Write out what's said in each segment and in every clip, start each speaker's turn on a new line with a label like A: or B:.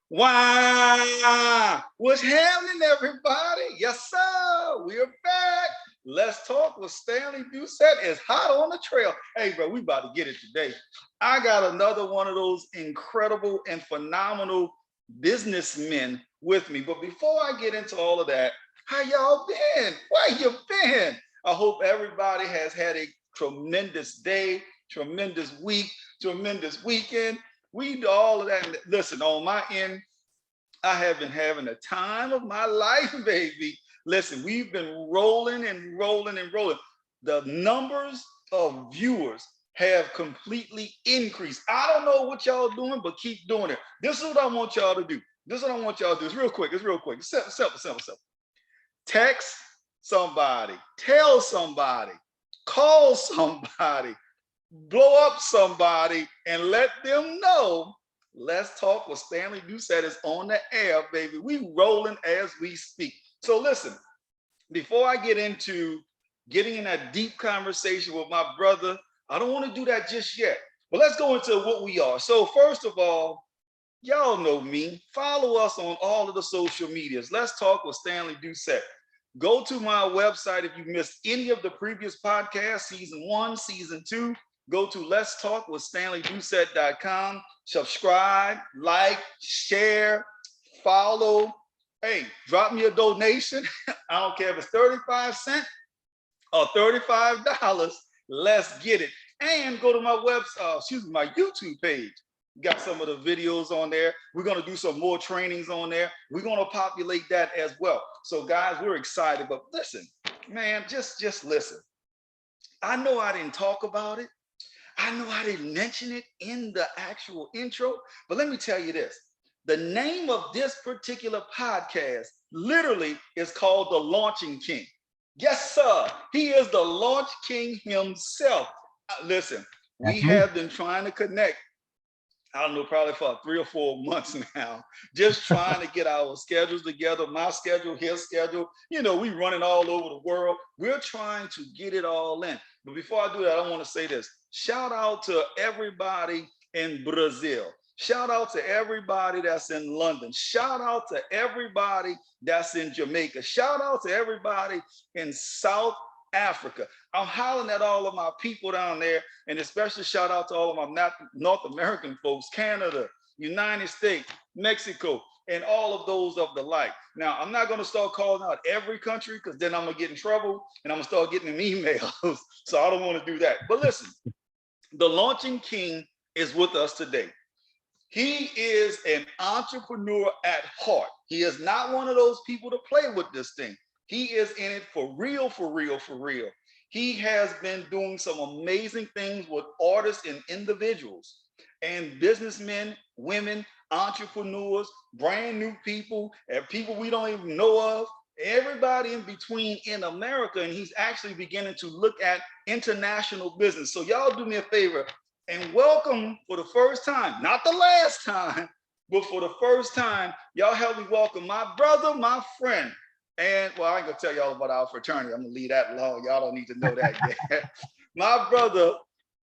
A: Wow! What's happening, everybody? Yes, sir. We are back. Let's talk with Stanley Doucette. Is hot on the trail. Hey, bro, we about to get it today. I got another one of those incredible and phenomenal businessmen with me. But before I get into all of that, how y'all been? Where you been? I hope everybody has had a tremendous day, tremendous week, tremendous weekend. We do all of that. Listen, on my end, I have been having the time of my life, baby. Listen, we've been rolling and rolling and rolling. The numbers of viewers have completely increased. I don't know what y'all doing, but keep doing it. This is what I want y'all to do. This is what I want y'all to do. It's real quick. It's real quick. It's simple, simple, simple, simple. Text somebody, tell somebody, call somebody, blow up somebody, and let them know. Let's talk with Stanley Doucette is on the air, baby. We rolling as we speak. So listen, before I get into getting in that deep conversation with my brother, I don't want to do that just yet. But let's go into what we are. So first of all, y'all know me. Follow us on all of the social medias. Let's talk with Stanley Doucette. Go to my website if you missed any of the previous podcasts, season 1, season 2. Go to Let's Talk with StanleyDoucette.com. Subscribe, like, share, follow. Hey, drop me a donation. I don't care if it's 35 cents or $35. Let's get it. And go to my my YouTube page. Got some of the videos on there. We're going to do some more trainings on there. We're going to populate that as well. So guys, we're excited, but listen, man, just listen. I know I didn't talk about it. I know I didn't mention it in the actual intro, but let me tell you this. The name of this particular podcast literally is called The Launching King. Yes, sir. He is the Launch King himself. Listen, we have been trying to connect, I don't know, probably for 3 or 4 months now, just trying to get our schedules together, my schedule, his schedule. You know, we running all over the world. We're trying to get it all in. But before I do that, I want to say this. Shout out to everybody in Brazil. Shout out to everybody that's in London. Shout out to everybody that's in Jamaica. Shout out to everybody in South Africa. I'm hollering at all of my people down there, and especially shout out to all of my North American folks, Canada, United States, Mexico, and all of those of the like. Now, I'm not going to start calling out every country because then I'm going to get in trouble and I'm going to start getting them emails. So I don't want to do that. But listen, the Launching King is with us today. He is an entrepreneur at heart. He is not one of those people to play with this thing. He is in it for real, for real, for real. He has been doing some amazing things with artists and individuals and businessmen, women, entrepreneurs, brand new people, and people we don't even know of, everybody in between in America. And he's actually beginning to look at international business. So y'all do me a favor and welcome for the first time, not the last time, but for the first time, y'all help me welcome my brother, my friend. And well, I ain't gonna tell y'all about our fraternity. I'm gonna leave that alone. Y'all don't need to know that yet. My brother,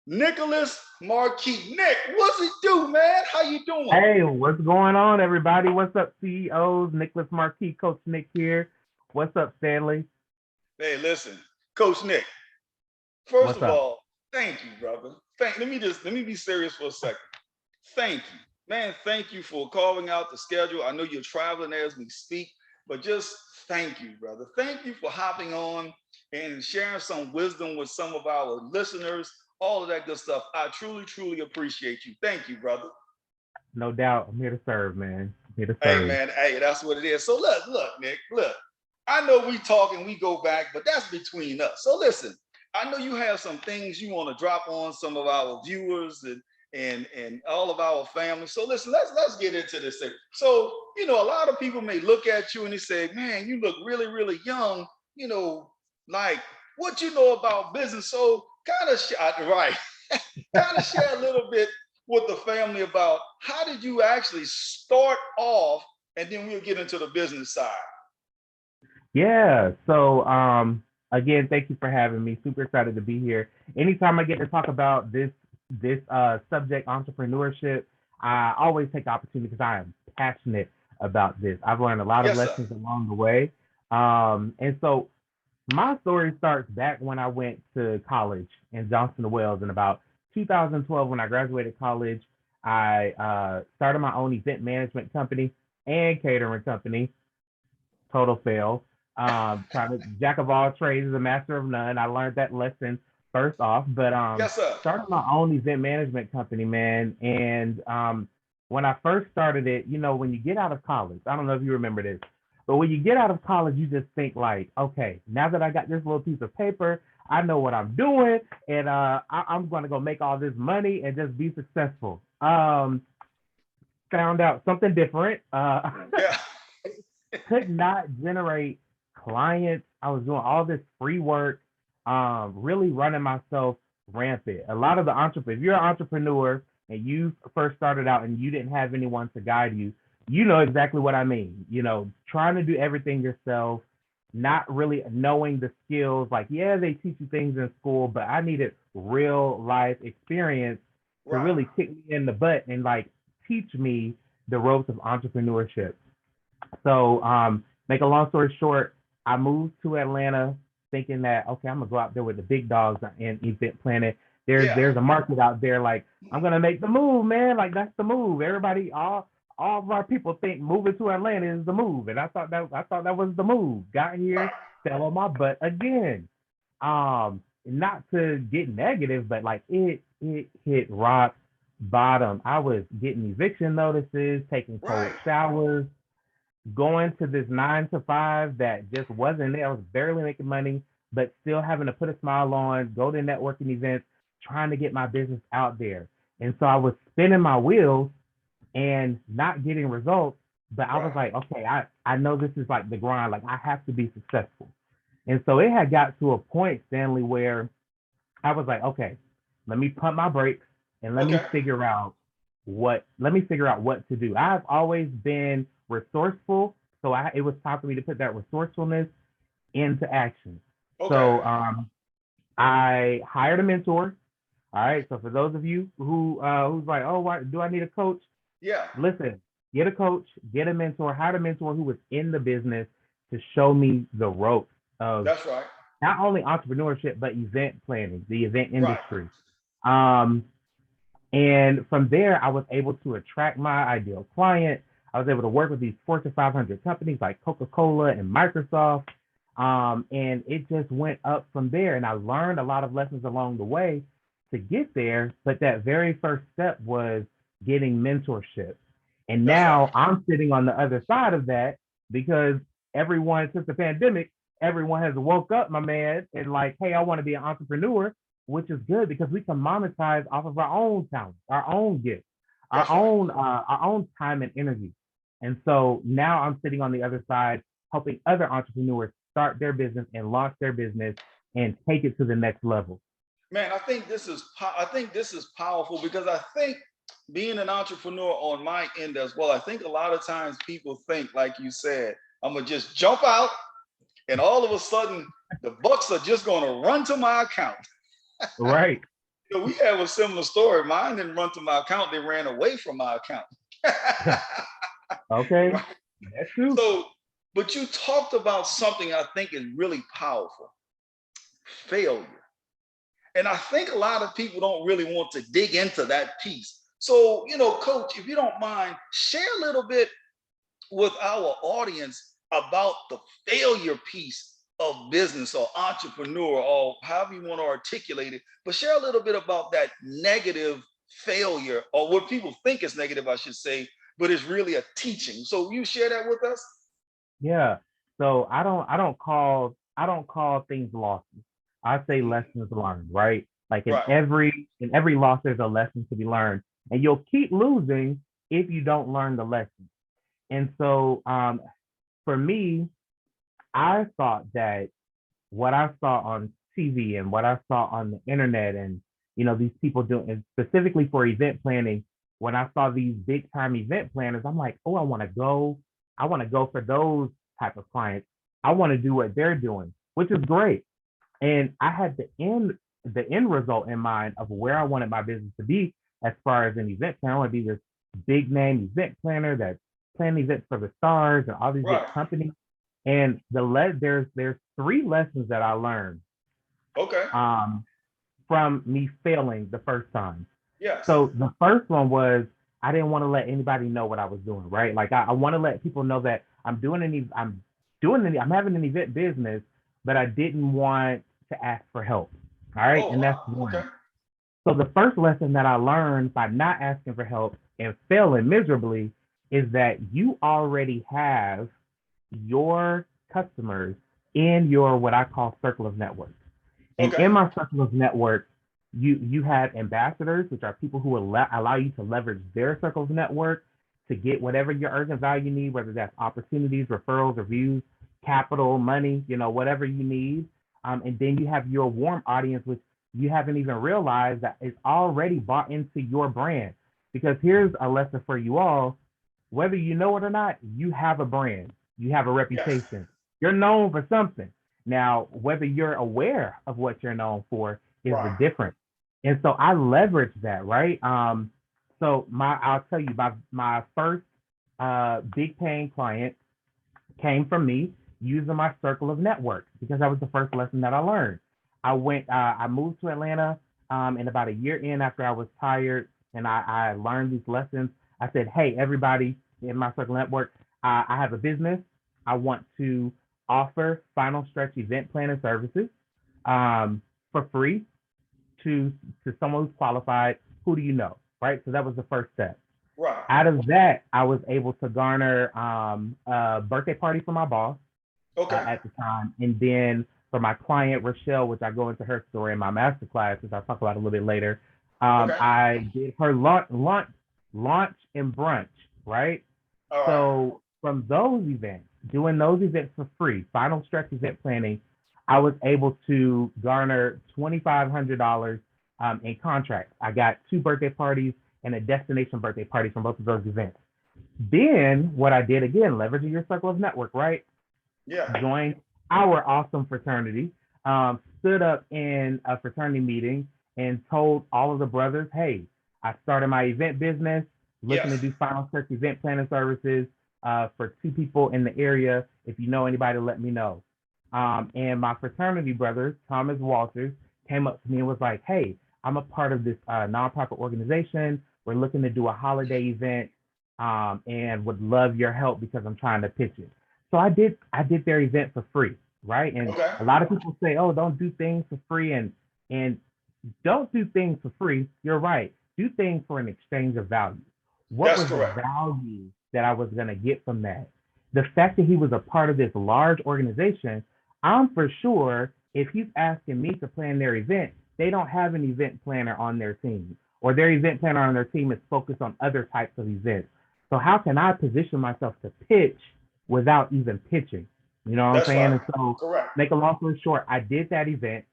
A: Nicholas Marquis. Nick, what's it do, man? How you doing?
B: Hey, what's going on, everybody? What's up, CEOs? Nicholas Marquis, Coach Nick here. What's up, Stanley?
A: Hey, listen, Coach Nick. First of all, thank you, brother. Let me be serious for a second. Thank you, man. Thank you for carving out the schedule. I know you're traveling as we speak, but just thank you, brother. Thank you for hopping on and sharing some wisdom with some of our listeners. All of that good stuff. I truly, truly appreciate you. Thank you, brother.
B: No doubt. I'm here to serve, man. I'm here to
A: Hey,
B: serve.
A: man. Hey, that's what it is. So look, Nick, look. I know we talk and we go back, but that's between us. So listen, I know you have some things you want to drop on some of our viewers and all of our family. So listen, let's get into this thing. So, you know, a lot of people may look at you and they say, man, you look really, really young, you know, like what you know about business. So kind of right. Kind of share a little bit with the family about how did you actually start off, and then we'll get into the business side.
B: Yeah. So, again, thank you for having me. Super excited to be here. Anytime I get to talk about this subject, entrepreneurship, I always take the opportunity because I am passionate about this. I've learned a lot of
A: Yes, sir.
B: lessons along the way. And so my story starts back when I went to college in Johnston, Wales, in about 2012. When I graduated college, I started my own event management company and catering company. Total fail. Trying to jack of all trades is a master of none. I learned that lesson first off, but
A: Yes, sir.
B: started my own event management company, man. And when I first started it, when you get out of college, I don't know if you remember this, but when you get out of college, you just think like, okay, now that I got this little piece of paper, I know what I'm doing, and I'm going to go make all this money and just be successful. Found out something different.
A: Yeah.
B: Could not generate clients. I was doing all this free work, really running myself rampant. A lot of the entrepreneurs, if you're an entrepreneur and you first started out and you didn't have anyone to guide you, you know exactly what I mean. Trying to do everything yourself, not really knowing the skills. Like, yeah, they teach you things in school, but I needed real life experience to
A: Right.
B: really kick me in the butt and like teach me the ropes of entrepreneurship. So, make a long story short, I moved to Atlanta thinking that okay, I'm gonna go out there with the big dogs in event planning. There's
A: Yeah.
B: there's a market out there. Like I'm gonna make the move, man. Like that's the move. Everybody, all of our people think moving to Atlanta is the move, and I thought that was the move. Got
A: Right.
B: here, fell on my butt again. Not to get negative, but like it hit rock bottom. I was getting eviction notices, taking cold
A: Right.
B: showers, going to this 9 to 5 that just wasn't there. I was barely making money, but still having to put a smile on, go to networking events, trying to get my business out there. And so I was spinning my wheels and not getting results. But I was
A: Right.
B: like, okay, I know this is like the grind. Like I have to be successful. And so it had got to a point, Stanley, where I was like, okay, let me pump my brakes and
A: Okay.
B: let me figure out what to do. I've always been resourceful, so it was time for me to put that resourcefulness into action.
A: Okay.
B: So I hired a mentor. All right. So for those of you who's like, oh, why do I need a coach?
A: Yeah.
B: Listen, get a coach, get a mentor, hire a mentor who was in the business to show me the ropes of
A: That's right.
B: not only entrepreneurship but event planning, the event
A: Right.
B: industry. Um, and from there, I was able to attract my ideal client. I was able to work with these Fortune 500 companies like Coca-Cola and Microsoft. And it just went up from there. And I learned a lot of lessons along the way to get there. But that very first step was getting mentorship. And
A: That's right.
B: now I'm sitting on the other side of that because everyone, since the pandemic, everyone has woke up, my man, and like, hey, I want to be an entrepreneur, which is good because we can monetize off of our own talent, our own gifts,
A: That's right.
B: our own time and energy. And so now I'm sitting on the other side, helping other entrepreneurs start their business and launch their business and take it to the next level.
A: Man, I think this is powerful because I think being an entrepreneur on my end as well, I think a lot of times people think, like you said, I'm gonna just jump out and all of a sudden the bucks are just gonna run to my account.
B: Right.
A: We have a similar story. Mine didn't run to my account, they ran away from my account.
B: Okay.
A: Right.
B: That's true.
A: So, but you talked about something I think is really powerful: failure. And I think a lot of people don't really want to dig into that piece. So, Coach, if you don't mind, share a little bit with our audience about the failure piece of business or entrepreneur or however you want to articulate it, but share a little bit about that negative failure or what people think is negative, I should say, but it's really a teaching. So you share that with us?
B: Yeah. So I don't call things losses. I say
A: Mhm.
B: lessons learned, right? Like in
A: Right.
B: every loss, there's a lesson to be learned. And you'll keep losing if you don't learn the lesson. And so for me, I thought that what I saw on TV and what I saw on the internet and these people doing and specifically for event planning, when I saw these big time event planners, I'm like, oh, I want to go for those type of clients. I want to do what they're doing, which is great. And I had the end result in mind of where I wanted my business to be as far as an event planner. I want to be this big name event planner that's planning events for the stars and all these big
A: Right.
B: companies. And there's three lessons that I learned
A: Okay.
B: um, from me failing the first time.
A: Yes.
B: So the first one was I didn't want to let anybody know what I was doing, right? Like I want to let people know that I'm having an event business, but I didn't want to ask for help. All right.
A: Oh
B: And that's
A: wow. Okay.
B: one. So the first lesson that I learned by not asking for help and failing miserably is that you already have your customers in your what I call circle of network. And
A: Okay.
B: in my circle of network, you have ambassadors, which are people who will allow you to leverage their circle of network to get whatever your urgent value need, whether that's opportunities, referrals, reviews, capital, money, whatever you need. And then you have your warm audience, which you haven't even realized that is already bought into your brand. Because here's a lesson for you all: whether you know it or not, you have a brand, you have a
A: Yes.
B: reputation, you're known for something. Now, whether you're aware of what you're known for is the
A: Right.
B: difference. And so I leverage that, right? So I'll tell you, my first big paying client came from me using my circle of network because that was the first lesson that I learned. I moved to Atlanta, and about a year in after I was tired and I learned these lessons, I said, hey, everybody in my circle network, I have a business. I want to offer final stretch event planning services for free to someone who's qualified. Who do you know? Right. So that was the first step.
A: Right.
B: Out of that, I was able to garner a birthday party for my boss
A: Okay.
B: at the time, and then for my client Rochelle, which I go into her story in my masterclass, which I'll talk about a little bit later.
A: Okay.
B: I did her launch and brunch, right?
A: All right.
B: So from those events, doing those events for free, final stretch event planning, I was able to garner $2,500 in contracts. I got two birthday parties and a destination birthday party from both of those events. Then what I did again, leveraging your circle of network, right?
A: Yeah.
B: Joined our awesome fraternity, stood up in a fraternity meeting and told all of the brothers, hey, I started my event business, looking to
A: Yes.
B: do final search event planning services for two people in the area. If you know anybody, let me know. And my fraternity brothers, Thomas Walters, came up to me and was like, hey, I'm a part of this nonprofit organization. We're looking to do a holiday event and would love your help because I'm trying to pitch it. So I did their event for free, right? And
A: Okay.
B: a lot of people say, oh, don't do things for free and don't do things for free. You're right. Do things for an exchange of value. What
A: That's
B: was the
A: correct.
B: value that I was going to get from that? The fact that he was a part of this large organization, I'm for sure if he's asking me to plan their event, they don't have an event planner on their team, or their event planner on their team is focused on other types of events. So how can I position myself to pitch without even pitching? You know what I'm
A: That's
B: saying?
A: right.
B: And so,
A: Correct.
B: make a long story short, I did that event.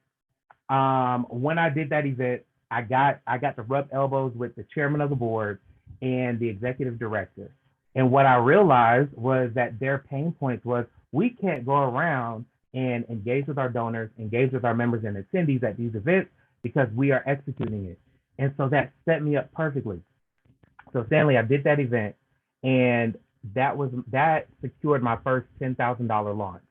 B: When I did that event, I got to rub elbows with the chairman of the board and the executive director. And what I realized was that their pain points was we can't go around and engage with our donors, engage with our members and attendees at these events because we are executing it. And so that set me up perfectly. So Stanley, I did that event, and that secured my first $10,000 launch.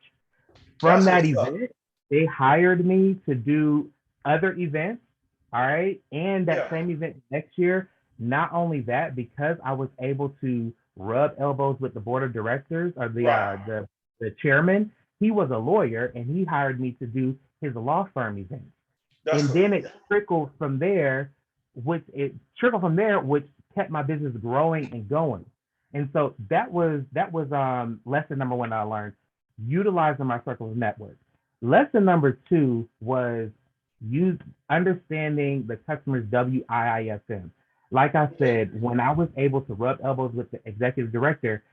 B: From
A: That's
B: that
A: what's up.
B: event, they hired me to do other events. All right. And that
A: Yeah.
B: same event next year, not only that, because I was able to rub elbows with the board of directors or
A: Right.
B: the chairman, he was a lawyer and he hired me to do his law firm events.
A: That's
B: And
A: what.
B: then it
A: Yeah.
B: trickled from there, which kept my business growing and going. And so that was lesson number one that I learned, utilizing my circle of network. Lesson number two was use understanding the customer's WIIFM. Like I
A: Yeah.
B: said, when I was able to rub elbows with the executive director,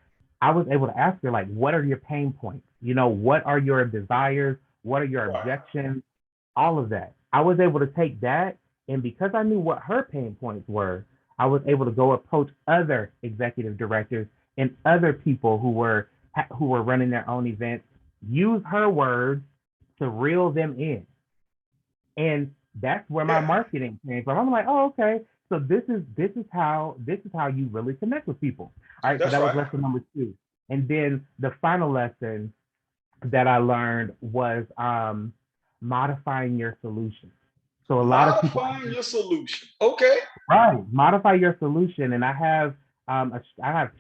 B: I was able to ask her, like, what are your pain points? What are your desires? What are your
A: Right.
B: objections? All of that. I was able to take that, and because I knew what her pain points were, I was able to go approach other executive directors and other people who were running their own events, use her words to reel them in. And that's where my
A: Yeah.
B: marketing came from. I'm like, oh, okay. So this is how you really connect with people. All right, so
A: That's
B: that was
A: right.
B: lesson number two. And then the final lesson that I learned was modifying your solution. So a lot of people,
A: Modifying your solution. Okay.
B: right, modify your solution. And I have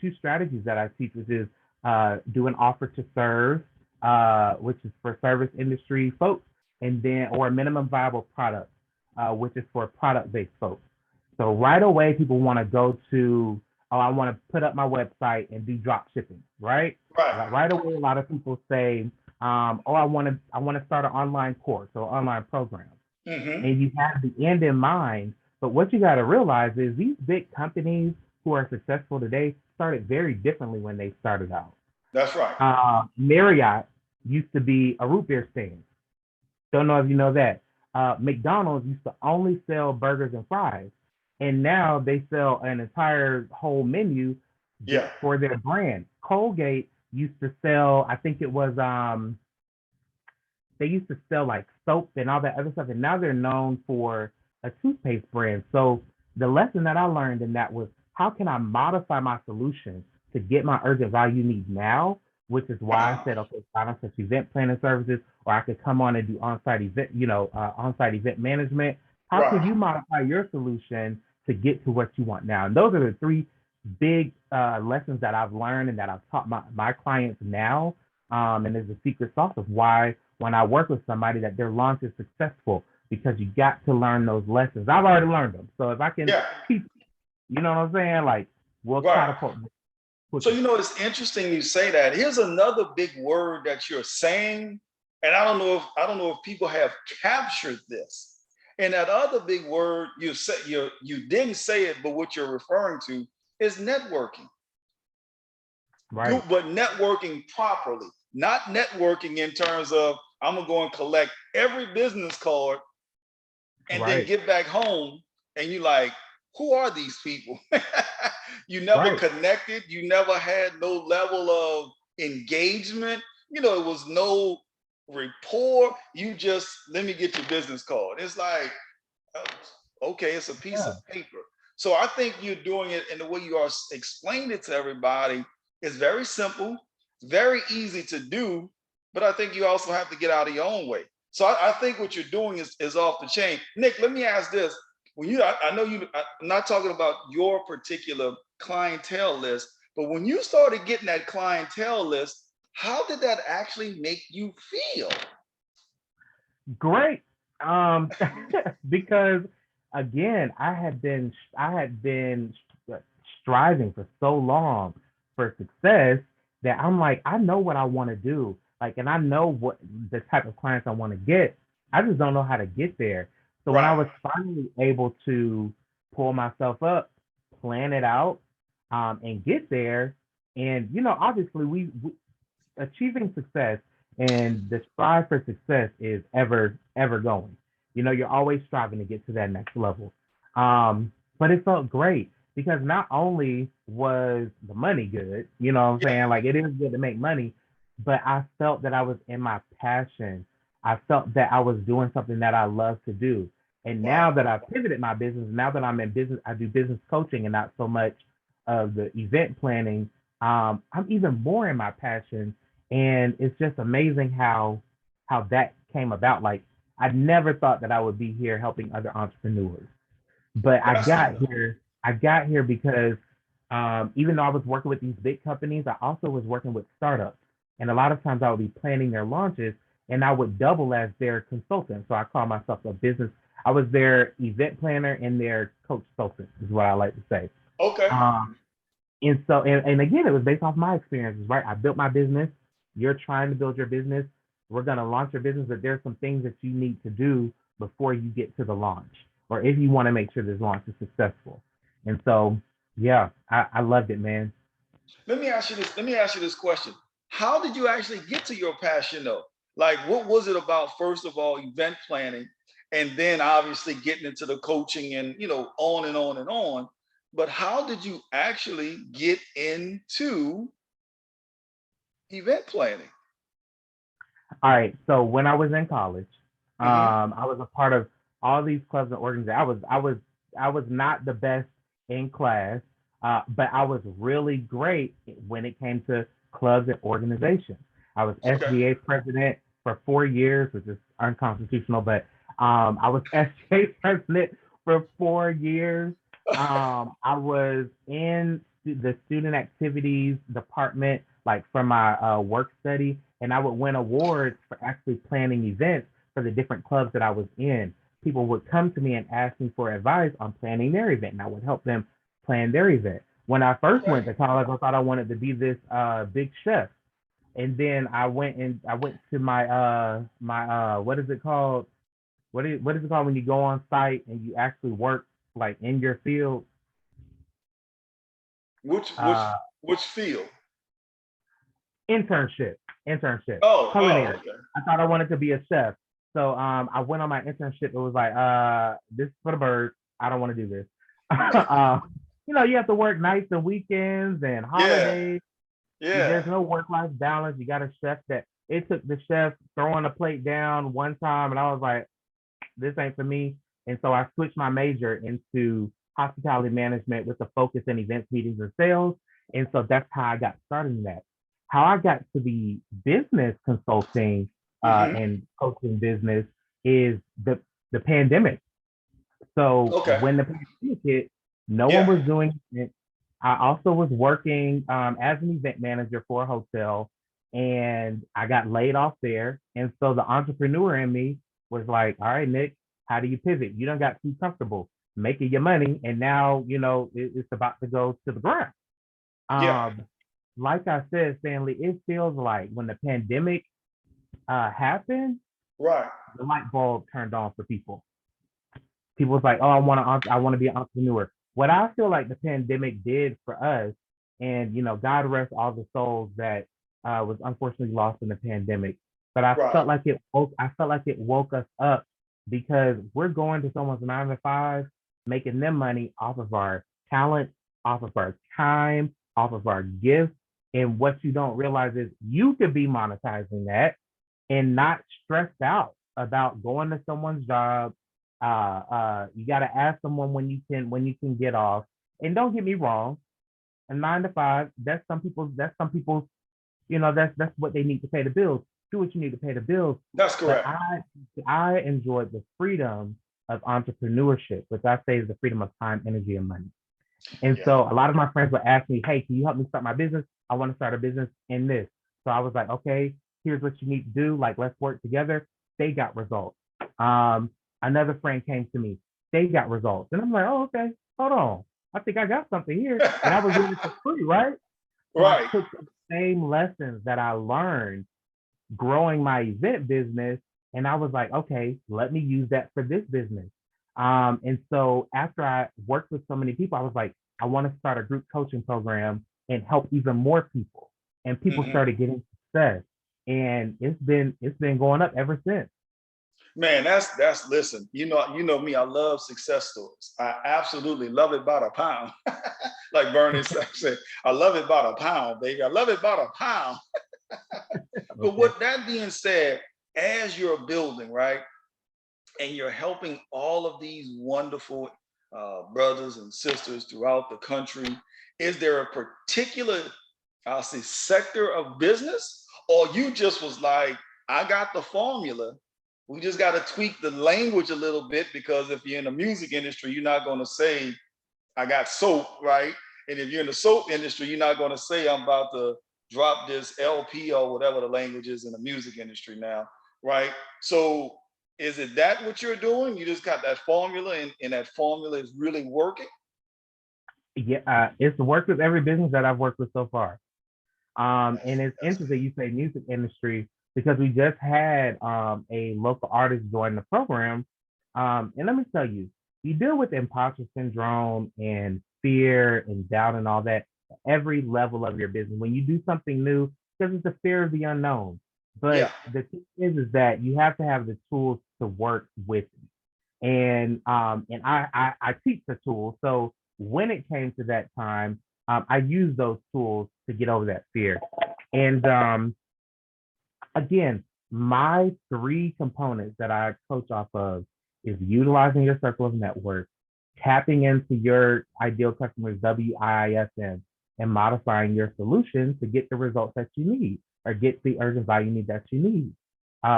B: two strategies that I teach, which is do an offer to serve, which is for service industry folks, and then or a minimum viable product, which is for product based folks. So right away, people want to go to, oh, I want to put up my website and do drop shipping, right?
A: Right.
B: Right away, a lot of people say, oh, I want to start an online course or online program,
A: Mm-hmm.
B: and you have the end in mind. But what you got to realize is these big companies who are successful today started very differently when they started out.
A: That's right.
B: Marriott used to be a root beer stand. Don't know if you know that. McDonald's used to only sell burgers and fries, and now they sell an entire whole menu
A: Yeah.
B: for their brand. Colgate used to sell, I think it was they used to sell like soap and all that other stuff, and now they're known for a toothpaste brand. So the lesson that I learned in that was how can I modify my solution to get my urgent value needs now, which is why I
A: Uh-huh.
B: said, okay, I don't touch event planning services, or I could come on and do on-site event, on-site event management. How can
A: Right.
B: you modify your solution to get to what you want now? And those are the three big lessons that I've learned and that I've taught my clients now. And there's a secret sauce of why when I work with somebody that their launch is successful because you got to learn those lessons. I've already learned them. So if I can
A: Yeah.
B: teach, you know what I'm saying? Like we'll
A: Right.
B: catapult
A: So
B: quicker.
A: it's interesting you say that. Here's another big word that you're saying, and I don't know if people have captured this. And that other big word you didn't say it, but what you're referring to is networking.
B: Right.
A: But networking properly, not networking in terms of I'm gonna go and collect every business card and then
B: Right.
A: get back home and you like, who are these people? You never
B: Right.
A: connected, you never had no level of engagement, it was no rapport. You just let me get your business card. It's like, okay, it's a piece of
B: Yeah.
A: paper. So I think you're doing it in the way you are explaining it to everybody is very simple, very easy to do, but I think you also have to get out of your own way. So I think what you're doing is off the chain. Nick, let me ask this. I know I'm not talking about your particular clientele list, but when you started getting that clientele list, how did that actually make you feel?
B: Great. Because again, I had been striving for so long for success that I'm like, I know what I want to do. Like, and I know what the type of clients I want to get. I just don't know how to get there. So when I
A: Right.
B: was finally able to pull myself up, plan it out, and get there, and obviously we achieving success and the strive for success is ever going. You're always striving to get to that next level. But it felt great because not only was the money good, you know what I'm
A: Yeah.
B: saying? Like it is good to make money, but I felt that I was in my passion. I felt that I was doing something that I love to do. And now
A: Wow.
B: that I've pivoted my business, now that I'm in business, I do business coaching and not so much of the event planning. I'm even more in my passion, and it's just amazing how that came about. Like I never thought that I would be here helping other entrepreneurs, but I
A: That's
B: got here. I got here because even though I was working with these big companies, I also was working with startups, and a lot of times I would be planning their launches, and I would double as their consultant. So I call myself a business. I was their event planner and their coach consultant, is what I like to say.
A: okay.
B: Um, and so and again, it was based off my experiences, right? I built my business. You're trying to build your business. We're gonna launch your business, but there's some things that you need to do before you get to the launch, or if you want to make sure this launch is successful. And so, yeah, I loved it, man.
A: Let me ask you this question. How did you actually get to your passion though? Like what was it about first of all event planning and then obviously getting into the coaching and on and on and on. But how did you actually get into event planning?
B: All right. So when I was in college,
A: Hmm.
B: I was a part of all these clubs and organizations. I was I was not the best in class, but I was really great when it came to clubs and organizations. I was
A: Okay.
B: SGA president for 4 years, which is unconstitutional, but I was SGA president for 4 years. I was in the student activities department, like for my work study, and I would win awards for actually planning events for the different clubs that I was in. People would come to me and ask me for advice on planning their event, and I would help them plan their event. When I first
A: Okay.
B: went to college, I thought I wanted to be this big chef, and then I went to my what is it called? What is it called when you go on site and you actually work like in your field?
A: Which which
B: Uh,
A: which field?
B: internship, internship,
A: Oh,
B: culinary.
A: okay.
B: I thought I wanted to be a chef. So I went on my internship. It was like, this is for the birds. I don't want to do this. uh, you have to work nights and weekends and
A: Yeah,
B: holidays.
A: yeah,
B: There's no work-life balance. You got a chef that it took the chef throwing a plate down one time, and I was like, this ain't for me. And so I switched my major into hospitality management with a focus in events, meetings, and sales. And so that's how I got started in that. How I got to the business consulting
A: hmm,
B: and coaching business is the pandemic. So
A: okay,
B: when the pandemic hit, no one
A: yeah,
B: was doing it. I also was working as an event manager for a hotel, and I got laid off there. And so the entrepreneur in me was like, "All right, Nick, how do you pivot? You don't got too comfortable making your money, and now it's about to go to the ground."
A: yeah,
B: Um, like I said, Stanley, it feels like when the pandemic happened,
A: right,
B: the light bulb turned on for people. People was like, "Oh, I want to be an entrepreneur." What I feel like the pandemic did for us, and God rest all the souls that was unfortunately lost in the pandemic. But
A: right.
B: I felt like it woke us up because we're going to someone's 9 to 5, making them money off of our talent, off of our time, off of our gifts. And what you don't realize is you could be monetizing that and not stressed out about going to someone's job. You got to ask someone when you can get off. And don't get me wrong, a 9 to 5, that's some people's, that's what they need to pay the bills. Do what you need to pay the bills.
A: That's
B: But
A: correct.
B: I enjoyed the freedom of entrepreneurship, which I say is the freedom of time, energy, and money. And
A: Yeah,
B: so a lot of my friends would ask me, "Hey, can you help me start my business? I want to start a business in this." So I was like, "Okay, here's what you need to do. Like, let's work together." They got results. Um, Another friend came to me. They got results. And I'm like, "Oh, okay, hold on. I think I got something here." And I was doing it for free, right? So I
A: right.
B: took the same lessons that I learned growing my event business. And I was like, okay, let me use that for this business. And so after I worked with so many people, I was like, I want to start a group coaching program and help even more people. And people
A: Hmm.
B: started getting success. And it's been going up ever since.
A: Man, that's listen. You know me. I love success stories. I absolutely love it by the pound, like Bernie said. I love it by the pound, baby. I love it by the pound. But
B: Okay.
A: with that being said, as you're building, right, and you're helping all of these wonderful brothers and sisters throughout the country, is there a particular, I'll say, sector of business, or you just was like, I got the formula. We just got to tweak the language a little bit because if you're in the music industry, you're not going to say I got soap, right? And if you're in the soap industry, you're not going to say I'm about to drop this LP or whatever the language is in the music industry now, right? So is it that what you're doing? You just got that formula and that formula is really working?
B: Yeah, it's worked with every business that I've worked with so far. And it's
A: That's
B: interesting you say music industry because we just had a local artist join the program. And let me tell you, you deal with imposter syndrome and fear and doubt and all that at every level of your business. When you do something new, because it's the fear of the unknown.
A: yeah.
B: But the thing is that you have to have the tools to work with it. And I teach the tools. So when it came to that time, I used those tools to get over that fear. And again, my three components that I coach off of is utilizing your circle of network, tapping into your ideal customer's WIISM and modifying your solution to get the results that you need or get the urgent value need that you need.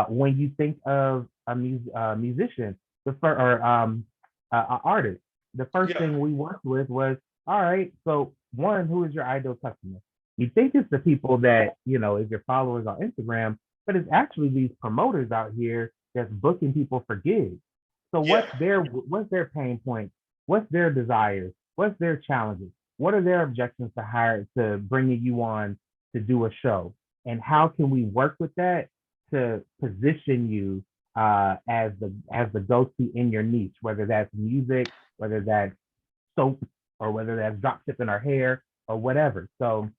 B: When you think of a musician, or an artist, the first
A: Yeah.
B: thing we worked with was, all right, so one, who is your ideal customer? You think it's the people that, is your followers on Instagram, but it's actually these promoters out here that's booking people for gigs. So
A: Yeah.
B: what's their pain points? What's their desires? What's their challenges? What are their objections to bringing you on to do a show? And how can we work with that to position you as the go-to in your niche, whether that's music, whether that's soap, or whether that's drop shipping our hair or whatever. So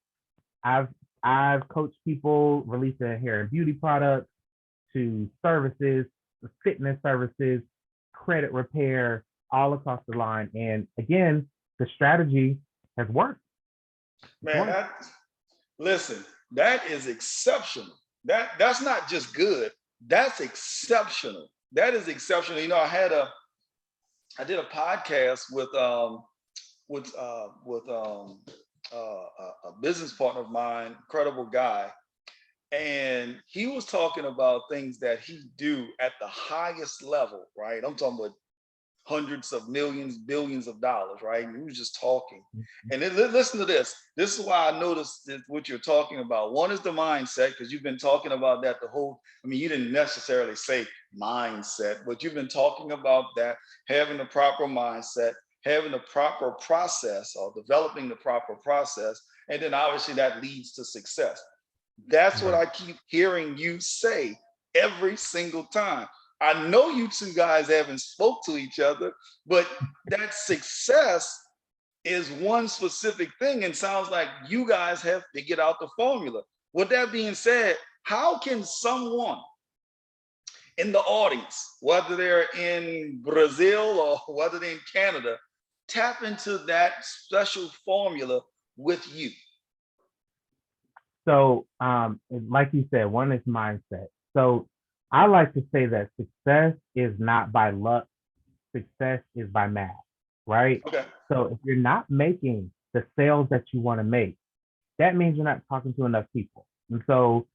B: I've I've coached people releasing hair and beauty products to services, fitness services, credit repair, all across the line. And again, the strategy has worked. It's
A: Man,
B: worked.
A: listen, that is exceptional. That's not just good. That's exceptional. That is exceptional. I did a podcast with a business partner of mine, incredible guy, and he was talking about things that he do at the highest level, right? I'm talking about hundreds of millions, billions of dollars, right? And we was just talking. And then listen to this. This is why I noticed that what you're talking about. One is the mindset, because you've been talking about that the whole, I mean, you didn't necessarily say mindset, but you've been talking about that, having the proper mindset, having the proper process or developing the proper process. And then obviously that leads to success. That's what
B: Right.
A: I keep hearing you say every single time. I know you two guys haven't spoke to each other, but that success is one specific thing and sounds like you guys have figured out the formula. With that being said, how can someone in the audience, whether they're in Brazil or whether they're in Canada, tap into that special formula with you?
B: So, like you said, one is mindset. So, I like to say that success is not by luck, success is by math, right?
A: Okay.
B: So, if you're not making the sales that you want to make, that means you're not talking to enough people. And so,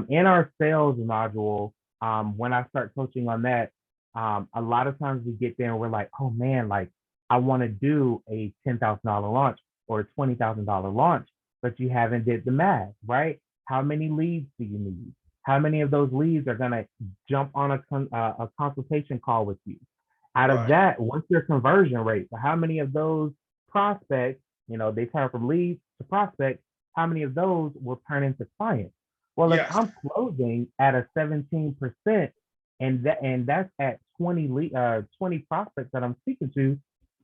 B: in our sales module, when I start coaching on that, a lot of times we get there and we're like, oh man, like I want to do a $10,000 launch or a $20,000 launch, but you haven't did the math, right? How many leads do you need? How many of those leads are going to jump on a consultation call with you? Out of
A: Right.
B: that, what's your conversion rate? So how many of those prospects, they turn from leads to prospects, how many of those will turn into clients? Well, if
A: Yes.
B: I'm closing at a 17%, and that's at 20 prospects that I'm speaking to,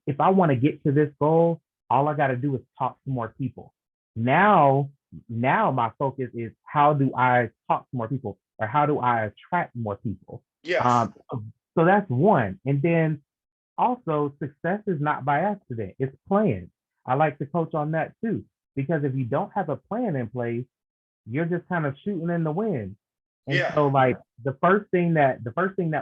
B: if I want to get to this goal, all I got to do is talk to more people. Now, now my focus is how do I talk to more people, or how do I attract more people?
A: Yes.
B: So that's one. And then also, success is not by accident, it's planned. I like to coach on that too, because if you don't have a plan in place, you're just kind of shooting in the wind. And
A: Yeah.
B: so, like the first thing that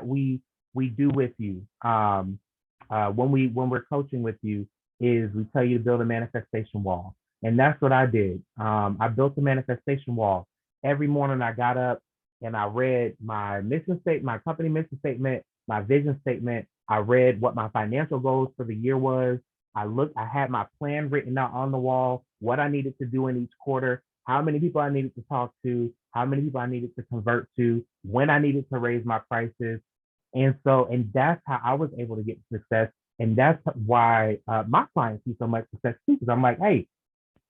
B: we do with you, when we're coaching with you, is we tell you to build a manifestation wall. And that's what I did. I built a manifestation wall. Every morning I got up and I read my mission statement, my company mission statement, my vision statement. I read what my financial goals for the year was. I had my plan written out on the wall, what I needed to do in each quarter, how many people I needed to talk to, how many people I needed to convert to, when I needed to raise my prices. And that's how I was able to get success. And that's why my clients see so much success too, because I'm like, hey,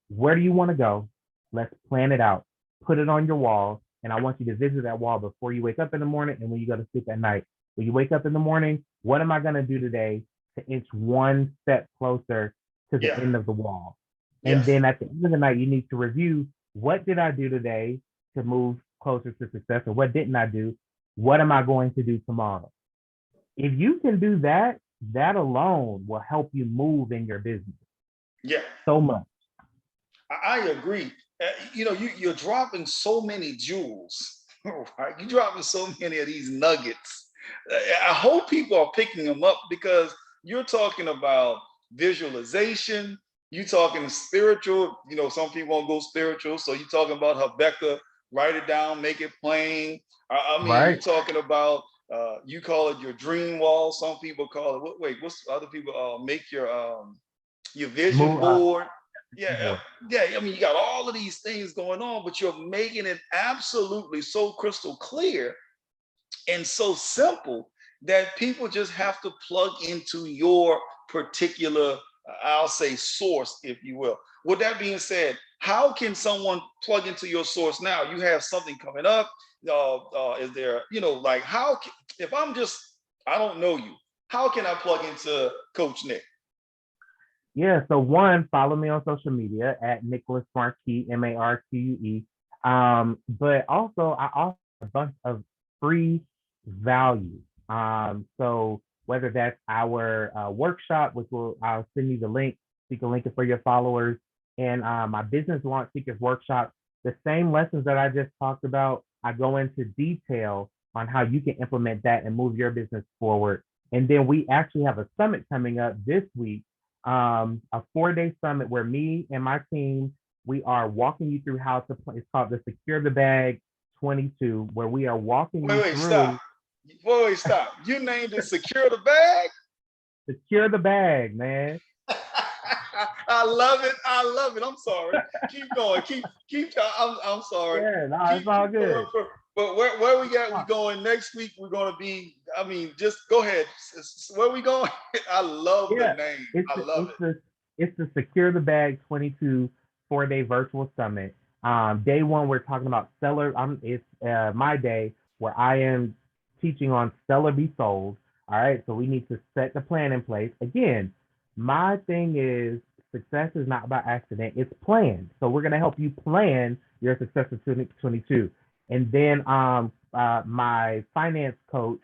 B: where do you want to go? Let's plan it out. Put it on your wall. And I want you to visit that wall before you wake up in the morning and when you go to sleep at night. When you wake up in the morning, what am I going to do today to inch one step closer to the
A: Yeah.
B: end of the wall? And
A: Yes.
B: then at the end of the night, you need to review, what did I do today to move closer to success, or what didn't I do? What am I going to do tomorrow? If you can do that, that alone will help you move in your business
A: Yeah.
B: so much.
A: I agree. You're dropping so many jewels, right? You're dropping so many of these nuggets. I hope people are picking them up because You're talking about visualization. You talking spiritual. You know, some people won't go spiritual. So you talking about Habakkuk, write it down, make it plain. I mean, you
B: Right.
A: talking about you call it your dream wall. Some people call it. Wait, what's other people? Make your vision
B: Move
A: board. Yeah,
B: board.
A: yeah. I mean, you got all of these things going on, but you're making it absolutely so crystal clear and so simple that people just have to plug into your particular, I'll say, source, if you will. With that being said, how can someone plug into your source now? You have something coming up. Is there, like if I don't know you, how can I plug into Coach Nick?
B: Yeah, so one, follow me on social media at Nicholas Marquis, Marque. But also I offer a bunch of free value. So whether that's our workshop, which I'll send you the link, so you can link it for your followers, and my business launch seekers workshop, the same lessons that I just talked about, I go into detail on how you can implement that and move your business forward. And then we actually have a summit coming up this week, a 4-day summit where me and my team, we are walking you through how to play. It's called the Secure the Bag 22, where we are walking
A: Wait,
B: you
A: wait, stop.
B: through
A: Wait, stop. You named it Secure the Bag?
B: Secure the Bag, man.
A: I love it. I love it. I'm sorry. Keep going. Keep. I'm sorry.
B: Yeah, no, it's all
A: Keep going.
B: good.
A: But where we got? We going next week. We're gonna be. I mean, just go ahead. Where we going? I love the
B: Yeah,
A: name.
B: it's
A: I
B: the
A: love
B: it's
A: it.
B: the it's the Secure the Bag 22 4-day virtual summit. Day one, we're talking about seller. It's my day where I am teaching on seller be sold. All right, so we need to set the plan in place. Again, my thing is success is not by accident; it's planned. So we're gonna help you plan your success in 2022. And then my finance coach,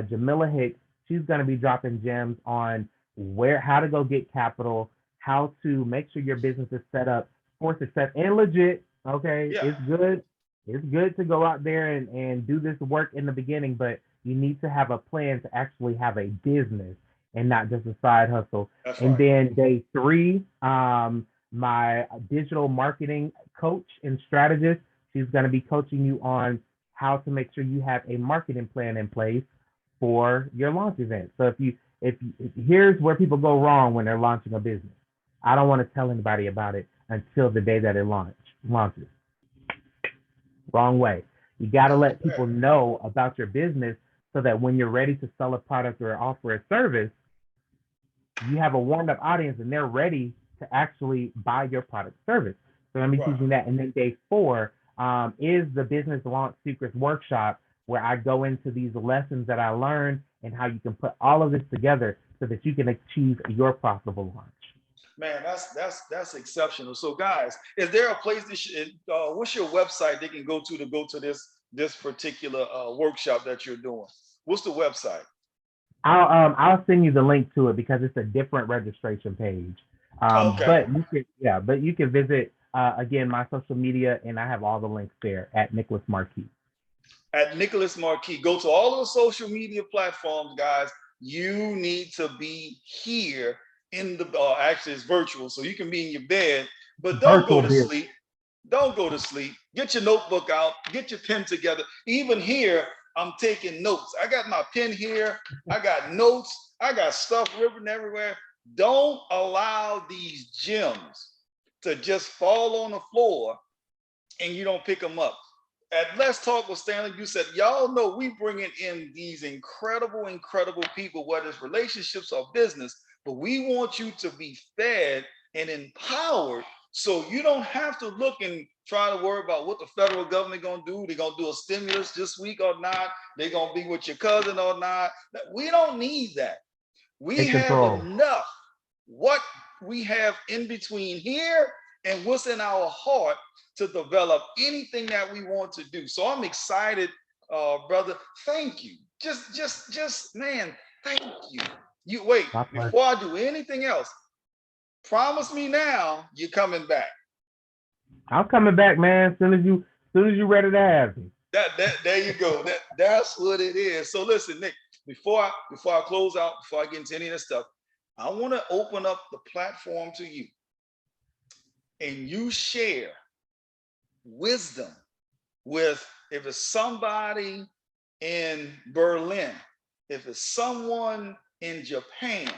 B: Jamila Hicks, she's gonna be dropping gems on how to go get capital, how to make sure your business is set up for success and legit. Okay,
A: Yeah,
B: it's good. It's good to go out there and do this work in the beginning, but you need to have a plan to actually have a business and not just a side hustle.
A: that's
B: And
A: right.
B: then day three, my digital marketing coach and strategist, she's going to be coaching you on how to make sure you have a marketing plan in place for your launch event. So if here's where people go wrong when they're launching a business. I don't want to tell anybody about it until the day that it launches. Wrong way. You got to let people know about your business so that when you're ready to sell a product or offer a service, you have a warmed up audience and they're ready to actually buy your product service. So let me
A: Right.
B: teach you that. And then day four is the business launch secrets workshop, where I go into these lessons that I learned and how you can put all of this together so that you can achieve your profitable launch.
A: Man, that's exceptional. So, guys, is there a place what's your website they can go to this particular workshop that you're doing? What's the website?
B: I'll send you the link to it because it's a different registration page.
A: Okay.
B: But you can visit again my social media and I have all the links there at Nicholas Marquis.
A: At Nicholas Marquis. Go to all of the social media platforms, guys. You need to be here in the actually it's virtual, so you can be in your bed, but don't go
B: Virtual
A: to
B: business.
A: sleep. Don't go to sleep. Get your notebook out, get your pen together. Even here, I'm taking notes. I got my pen here, I got notes, I got stuff written everywhere. Don't allow these gems to just fall on the floor and you don't pick them up. At Let's Talk with Stanley, you said, y'all know we bringing in these incredible people, whether it's relationships or business, but we want you to be fed and empowered so you don't have to look and try to worry about what the federal government gonna do. They're gonna do a stimulus this week or not. They're gonna be with your cousin or not. We don't need that. We
B: Take
A: have
B: control.
A: enough. What we have in between here and what's in our heart to develop anything that we want to do. So I'm excited, brother. Thank you. Just, man, thank you. You wait, before I do anything else, promise me now you're coming back.
B: I'm coming back, man. As soon as you ready to have me.
A: There you go. That's what it is. So listen, Nick, before I close out, before I get into any of this stuff, I want to open up the platform to you, and you share wisdom with, if it's somebody in Berlin, if it's someone in Japan,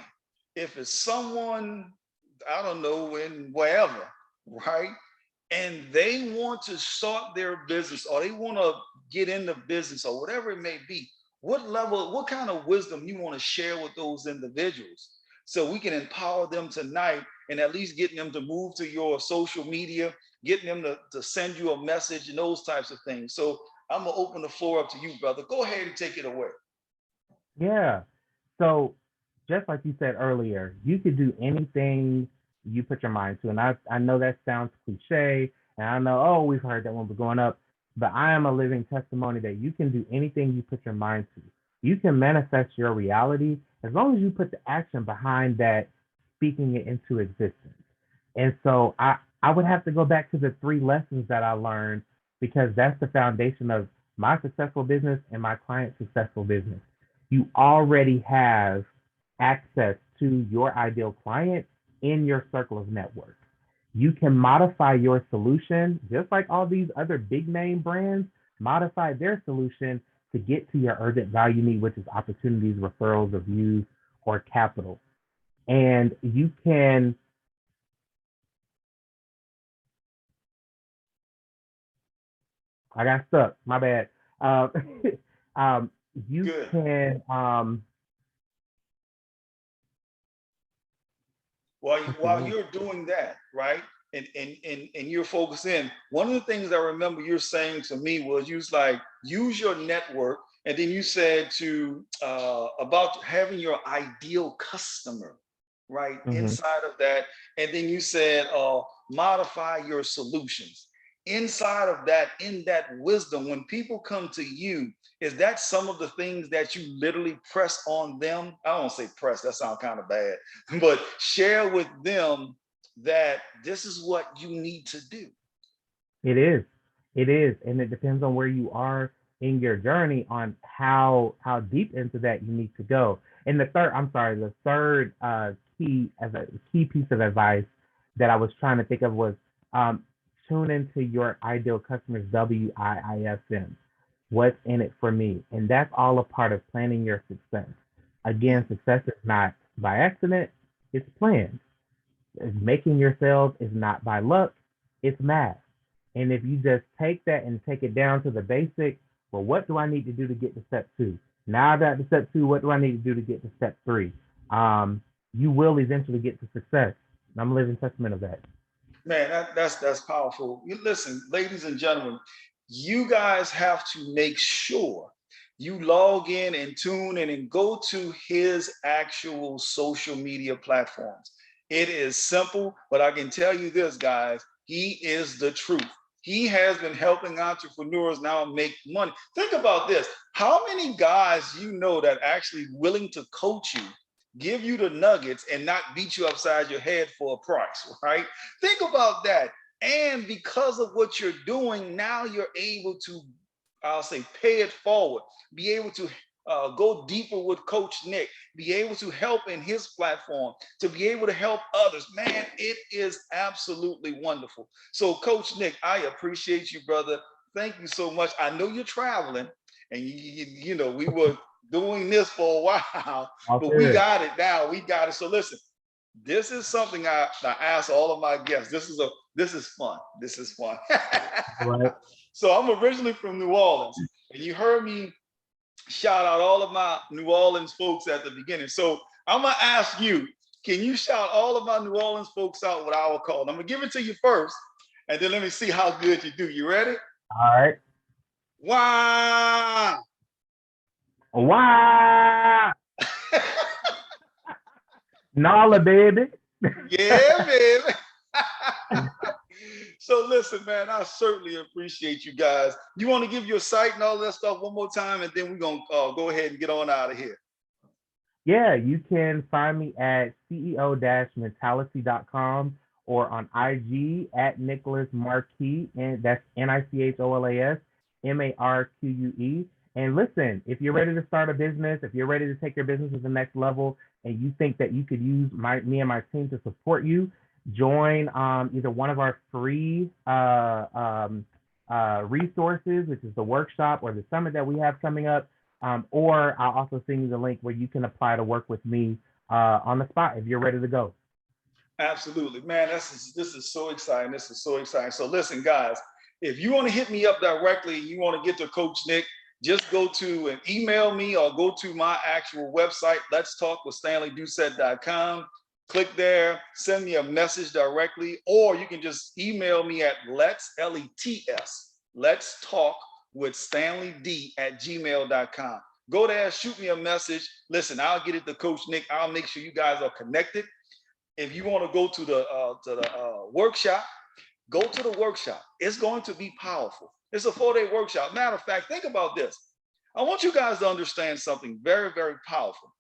A: if it's someone, I don't know, in wherever, right? And they want to start their business, or they want to get into business, or whatever it may be. What kind of wisdom you want to share with those individuals, so we can empower them tonight, and at least getting them to move to your social media, getting them to send you a message and those types of things. So I'm gonna open the floor up to you, brother. Go ahead and take it away.
B: Yeah. So just like you said earlier, you could do anything you put your mind to. And I know that sounds cliche. And I know, oh, we've heard that when we're growing up. But I am a living testimony that you can do anything you put your mind to. You can manifest your reality as long as you put the action behind that, speaking it into existence. And so I would have to go back to the three lessons that I learned, because that's the foundation of my successful business and my client's successful business. You already have access to your ideal client in your circle of network. You can modify your solution, just like all these other big name brands modify their solution to get to your urgent value need, which is opportunities, referrals, reviews, or capital. And you can, I got stuck, my bad. Um, you
A: Good.
B: can, what's the
A: While
B: word?
A: you're doing that, right? And you're focused in. One of the things I remember you're saying to me was, you was like, use your network, and then you said to about having your ideal customer, right,
B: Mm-hmm.
A: inside of that, and then you said modify your solutions. Inside of that, in that wisdom, when people come to you, is that some of the things that you literally press on them? I don't say press, that sounds kind of bad, but share with them that this is what you need to do.
B: It is. It is. And it depends on where you are in your journey on how deep into that you need to go. And the third key piece of advice that I was trying to think of was, um, tune into your ideal customers, WIIFM. What's in it for me? And that's all a part of planning your success. Again, success is not by accident, it's planned. Making your sales is not by luck, it's math. And if you just take that and take it down to the basic, well, what do I need to do to get to step two? Now I got to step two, what do I need to do to get to step three? You will eventually get to success. I'm a living testament of that.
A: Man, that's powerful. You listen, ladies and gentlemen, you guys have to make sure you log in and tune in and go to his actual social media platforms. It is simple, but I can tell you this, guys, he is the truth. He has been helping entrepreneurs now make money. Think about this. How many guys you know that actually willing to coach you, give you the nuggets, and not beat you upside your head for a price, right? Think about that. And because of what you're doing, now you're able to, I'll say, pay it forward, be able to go deeper with Coach Nick, be able to help in his platform, to be able to help others. Man, it is absolutely wonderful. So, Coach Nick, I appreciate you, brother. Thank you so much. I know you're traveling, and you know, we were doing this for a while,
B: All
A: but we
B: good.
A: got it now. We got it. So listen, this is something I ask all of my guests. This is fun. This is fun.
B: All right.
A: So I'm originally from New Orleans, and you heard me shout out all of my New Orleans folks at the beginning. So I'm gonna ask you, can you shout all of my New Orleans folks out with our call? I'm gonna give it to you first, and then let me see how good you do. You ready?
B: All right.
A: Wow.
B: Wow. Nala, baby.
A: Yeah, man. So listen, man, I certainly appreciate you guys. You want to give your site and all that stuff one more time, and then we're gonna go ahead and get on out of here.
B: Yeah, you can find me at ceo-mentality.com or on IG at Nicholas Marquis, and that's NicholasMarquee. And listen, if you're ready to start a business, if you're ready to take your business to the next level, and you think that you could use me and my team to support you, join either one of our free resources, which is the workshop or the summit that we have coming up. Or I'll also send you the link where you can apply to work with me on the spot if you're ready to go.
A: Absolutely, man. This is so exciting. This is so exciting. So listen, guys, if you want to hit me up directly, you want to get to Coach Nick, just go to and email me or go to my actual website, let's talk with stanleydoucette.com. Click there, send me a message directly, or you can just email me at let's talk with stanleyd@gmail.com. Go there, shoot me a message. Listen, I'll get it to Coach Nick. I'll make sure you guys are connected. If you want to go to the workshop, go to the workshop. It's going to be powerful. It's a 4-day workshop. Matter of fact, think about this. I want you guys to understand something very, very powerful.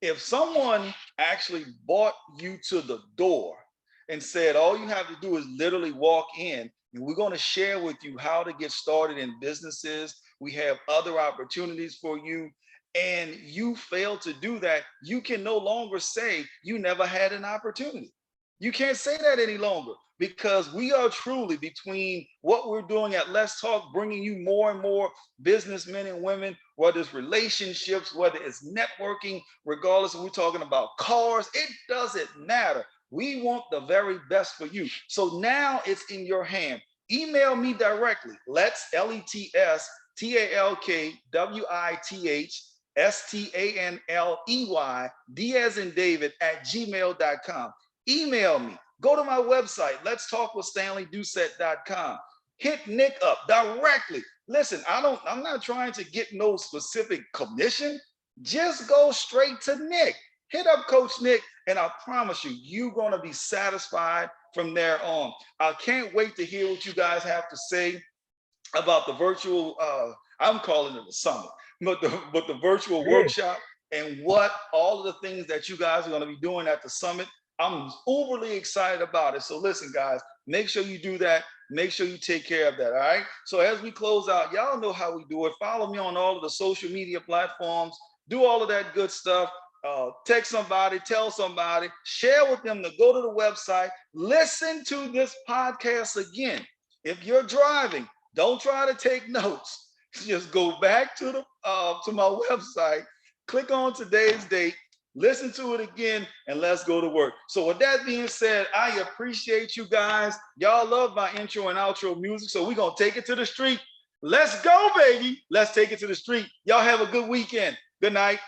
A: If someone actually brought you to the door and said, all you have to do is literally walk in, and we're going to share with you how to get started in businesses. We have other opportunities for you. And you fail to do that, you can no longer say you never had an opportunity. You can't say that any longer, because we are truly, between what we're doing at Let's Talk, bringing you more and more businessmen and women, whether it's relationships, whether it's networking, regardless if we're talking about cars, it doesn't matter. We want the very best for you. So now it's in your hand. Email me directly. Let's LETSTALKWITH STANLEY, D as in David, @gmail.com. Email me. Go to my website, let's talk with stanleydoucette.com. Hit Nick up directly. Listen, I'm not trying to get no specific commission. Just go straight to Nick. Hit up Coach Nick, and I promise you, you're going to be satisfied from there on. I can't wait to hear what you guys have to say about the virtual, I'm calling it a summit, but the virtual workshop, and what all of the things that you guys are going to be doing at the summit. I'm overly excited about it. So listen, guys, make sure you do that. Make sure you take care of that. All right. So as we close out, y'all know how we do it. Follow me on all of the social media platforms. Do all of that good stuff. Text somebody, tell somebody, share with them to go to the website. Listen to this podcast again. If you're driving, don't try to take notes. Just go back to my website, click on today's date, listen to it again, and let's go to work. So with that being said, I appreciate you guys. Y'all love my intro and outro music, so we're going to take it to the street. Let's go, baby. Let's take it to the street. Y'all have a good weekend. Good night.